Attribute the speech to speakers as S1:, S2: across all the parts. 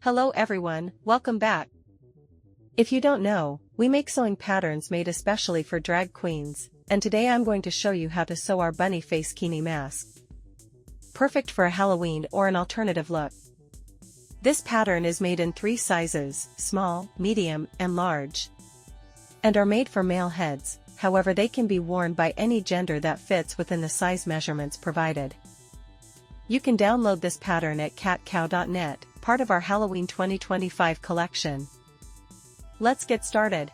S1: Hello everyone, welcome back. If you don't know, we make sewing patterns made especially for drag queens, and today I'm going to show you how to sew our bunny facekini mask. Perfect for a Halloween or an alternative look. This pattern is made in 3 sizes, small, medium, and large, and are made for male heads, however they can be worn by any gender that fits within the size measurements provided. You can download this pattern at katkow.net, part of our Halloween 2025 collection. Let's get started.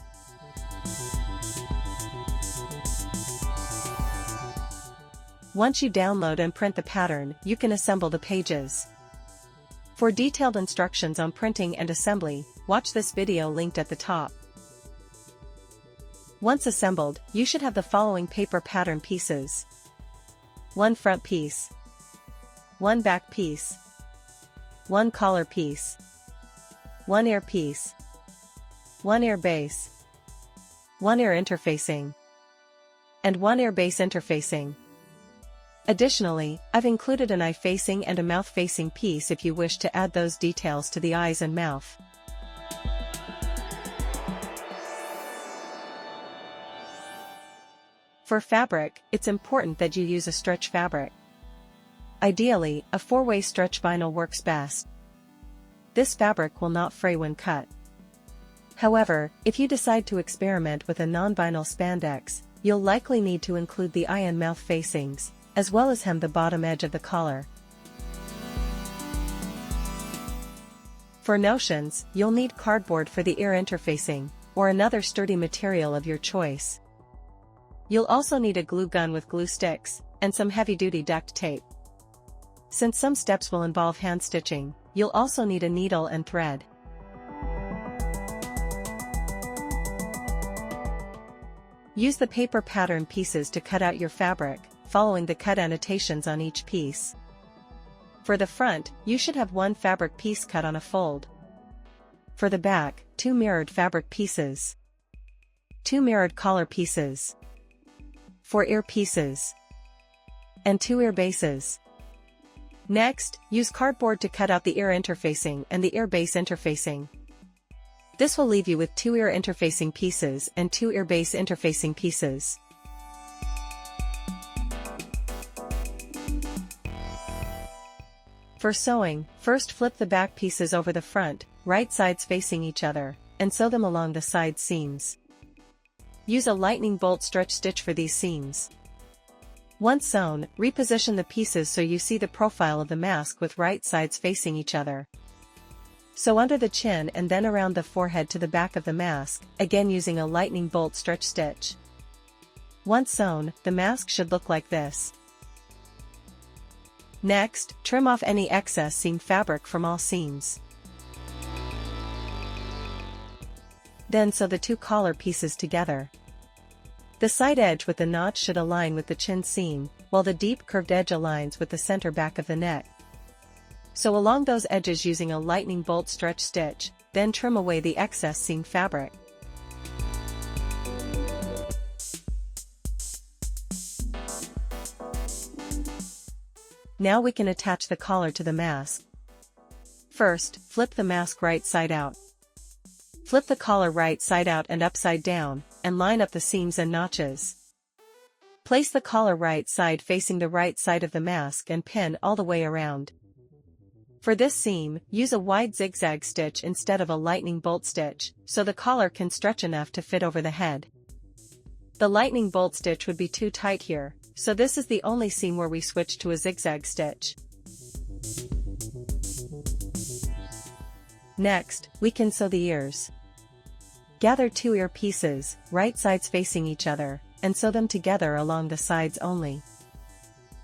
S1: Once you download and print the pattern, you can assemble the pages. For detailed instructions on printing and assembly, watch this video linked at the top. Once assembled, you should have the following paper pattern pieces: 1 front piece, 1 back piece, 1 collar piece, 1 ear piece, 1 ear base, 1 ear interfacing, and 1 ear base interfacing. Additionally, I've included an eye facing and a mouth facing piece if you wish to add those details to the eyes and mouth. For fabric, it's important that you use a stretch fabric. Ideally, a 4-way stretch vinyl works best. This fabric will not fray when cut. However, if you decide to experiment with a non-vinyl spandex, you'll likely need to include the eye and mouth facings, as well as hem the bottom edge of the collar. For notions, you'll need cardboard for the ear interfacing, or another sturdy material of your choice. You'll also need a glue gun with glue sticks, and some heavy-duty duct tape. Since some steps will involve hand stitching, you'll also need a needle and thread. Use the paper pattern pieces to cut out your fabric, following the cut annotations on each piece. For the front, you should have 1 fabric piece cut on a fold. For the back, 2 mirrored fabric pieces, 2 mirrored collar pieces, 4 ear pieces, and 2 ear bases. Next, use cardboard to cut out the ear interfacing and the ear base interfacing. This will leave you with 2 ear interfacing pieces and 2 ear base interfacing pieces. For sewing, first flip the back pieces over the front, right sides facing each other, and sew them along the side seams. Use a lightning bolt stretch stitch for these seams. Once sewn, reposition the pieces so you see the profile of the mask with right sides facing each other. Sew under the chin and then around the forehead to the back of the mask, again using a lightning bolt stretch stitch. Once sewn, the mask should look like this. Next, trim off any excess seam fabric from all seams. Then sew the 2 collar pieces together. The side edge with the notch should align with the chin seam, while the deep curved edge aligns with the center back of the neck. Sew along those edges using a lightning bolt stretch stitch, then trim away the excess seam fabric. Now we can attach the collar to the mask. First, flip the mask right side out. Flip the collar right side out and upside down, and line up the seams and notches. Place the collar right side facing the right side of the mask and pin all the way around. For this seam, use a wide zigzag stitch instead of a lightning bolt stitch, so the collar can stretch enough to fit over the head. The lightning bolt stitch would be too tight here, so this is the only seam where we switch to a zigzag stitch. Next, we can sew the ears. Gather 2 ear pieces, right sides facing each other, and sew them together along the sides only.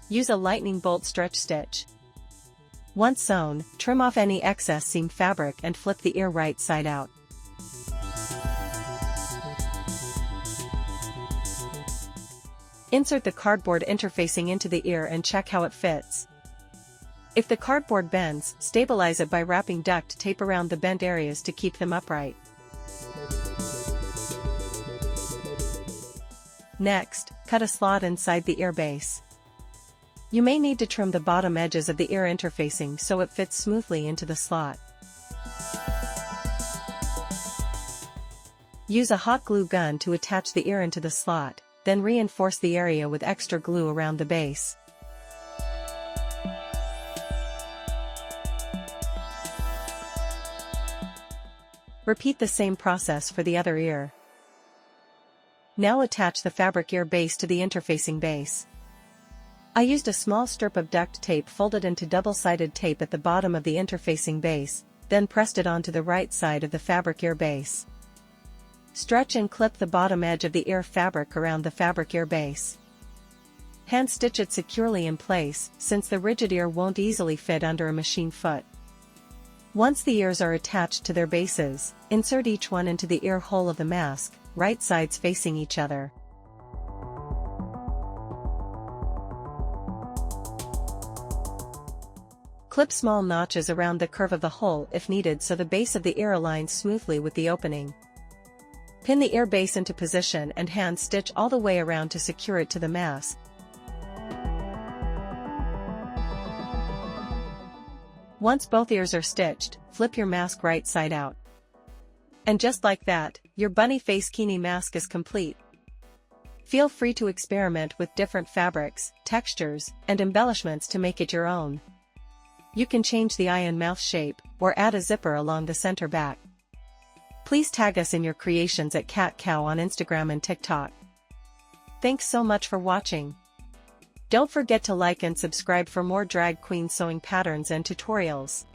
S1: Use a lightning bolt stretch stitch. Once sewn, trim off any excess seam fabric and flip the ear right side out. Insert the cardboard interfacing into the ear and check how it fits. If the cardboard bends, stabilize it by wrapping duct tape around the bent areas to keep them upright. Next, cut a slot inside the ear base. You may need to trim the bottom edges of the ear interfacing so it fits smoothly into the slot. Use a hot glue gun to attach the ear into the slot, then reinforce the area with extra glue around the base. Repeat the same process for the other ear. Now attach the fabric ear base to the interfacing base. I used a small strip of duct tape folded into double-sided tape at the bottom of the interfacing base, then pressed it onto the right side of the fabric ear base. Stretch and clip the bottom edge of the ear fabric around the fabric ear base. Hand stitch it securely in place, since the rigid ear won't easily fit under a machine foot. Once the ears are attached to their bases, insert each one into the ear hole of the mask, right sides facing each other. Clip small notches around the curve of the hole if needed so the base of the ear aligns smoothly with the opening. Pin the ear base into position and hand stitch all the way around to secure it to the mask. Once both ears are stitched, flip your mask right side out. And just like that, your Bunny Facekini mask is complete. Feel free to experiment with different fabrics, textures, and embellishments to make it your own. You can change the eye and mouth shape, or add a zipper along the center back. Please tag us in your creations at Katkow on Instagram and TikTok. Thanks so much for watching. Don't forget to like and subscribe for more drag queen sewing patterns and tutorials.